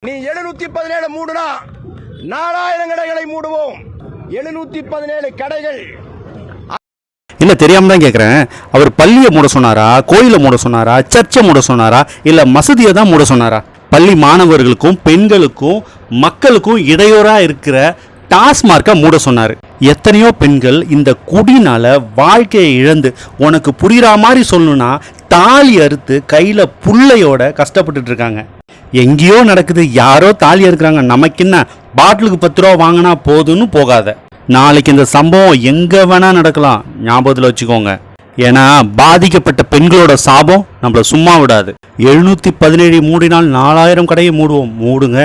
நீ 717 மூடுனா 4000 கடைகளை மூடுவோம். 717 கடைகள். இல்ல தெரியாம தான் கேக்குறேன். அவர் பள்ளியை மூட சொன்னாரா, கோயிலை மூட சொன்னாரா, சர்ச்சை மூட சொன்னாரா, இல்ல மசூதியை தான் மூட சொன்னாரா? பள்ளி மாணவர்களுக்கும் பெண்களுக்கும் மக்களுக்கும் இடையூறா இருக்கிற டாஸ்மார்க்கை மூட சொன்னார். எத்தனையோ பெண்கள் இந்த குடினால வாழ்க்கையை இழந்து, உனக்கு புரியுற மாதிரி சொல்லணும்னா தாலி அறுத்து கையில புள்ளையோட கஷ்டப்பட்டுட்டு இருக்காங்க. எங்கேயோ நடக்குது, யாரோ தாலி அறுக்கிறாங்க, நமக்கு என்ன, பாட்டிலுக்கு 10 ரூபா வாங்கினா போதுன்னு போகாத. நாளைக்கு இந்த சம்பவம் எங்க வேணா நடக்கலாம், ஞாபகத்தில் வச்சுக்கோங்க. ஏன்னா பாதிக்கப்பட்ட பெண்களோட சாபம் நம்மள சும்மா விடாது. 717 மூடினால் 4000 கடையை மூடுவோம். மூடுங்க,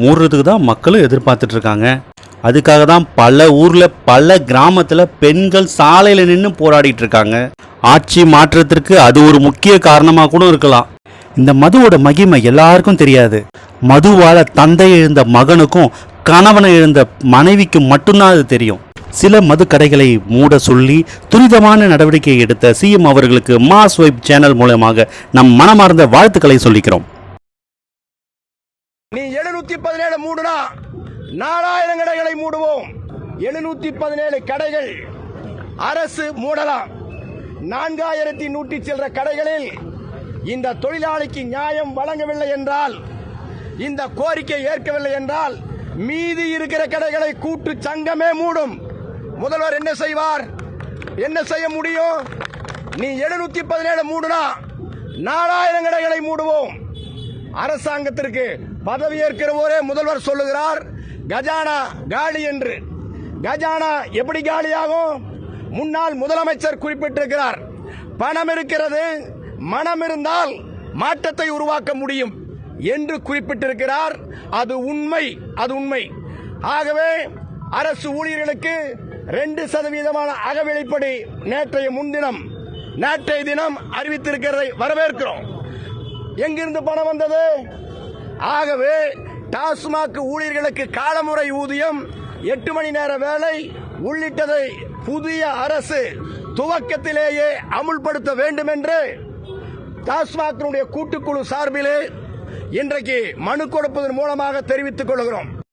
மூடுறதுக்கு தான் மக்களும் எதிர்பார்த்துட்டு இருக்காங்க. அதுக்காக தான் பல ஊர்ல பல கிராமத்துல பெண்கள் சாலையில நின்று போராடிட்டு இருக்காங்க. ஆட்சி மாற்றத்திற்கு அது ஒரு முக்கிய காரணமா கூட இருக்கலாம். இந்த மதுவோட மகிமை எல்லாருக்கும் தெரியாது. மதுவால தந்தை எழுந்த மகனுக்கும் கணவனை எழுந்த மனைவிக்கும் மட்டும்தான் அது தெரியும். சில மது கடைகளை மூட சொல்லி துரிதமான நடவடிக்கை எடுத்த சிஎம் அவர்களுக்கு மாஸ் வைப் சேனல் மூலமாக நம் மனமார்ந்த வாழ்த்துக்களை சொல்லிக்கிறோம். நீ 717 மூடுனா 4000 கடைகளை மூடுவோம். 717 கடைகள் அரசு மூடலாம். 4100 சில்லற கடைகளில் இந்த தொழிலாளிக்கு நியாயம் வழங்கவில்லை என்றால், இந்த கோரிக்கை ஏற்கவில்லை என்றால், மீதி இருக்கிற கடைகளை கூட்டு சங்கமே மூடும். முதல்வர் என்ன செய்வார்? என்ன செய்ய முடியும்? நீ 717 மூடுனா 4000 கடைகளை மூடுவோம். அரசாங்கத்திற்கு பதவியேற்கிற போதே முதல்வர் சொல்லுகிறார், கஜானா காலி என்று. கஜானா எப்படி காலியாகும்? முன்னாள் முதலமைச்சர் குறிப்பிட்டிருக்கிறார். பணம் இருக்கிறது, மனம் இருந்தால் மாற்றத்தை உருவாக்க முடியும் என்று குறிப்பிட்டிருக்கிறார். அது உண்மை, அது உண்மை. ஆகவே அரசு ஊழியர்களுக்கு 2% அகவிலைப்படி நேற்றைய தினம் அறிவித்திருக்கிறதை வரவேற்கிறோம். எங்கிருந்து பணம் வந்தது? ஆகவே டாஸ்மாக் ஊழியர்களுக்கு காலமுறை ஊதியம், 8 மணி நேர வேலை உள்ளிட்டதை புதிய அரசு துவக்கத்திலேயே அமுல்படுத்த வேண்டும் என்று டாஸ்மாக் கூட்டுக்குழு சார்பிலே இன்றைக்கு மனு கொடுப்பதன் மூலமாக தெரிவித்துக் கொள்கிறோம்.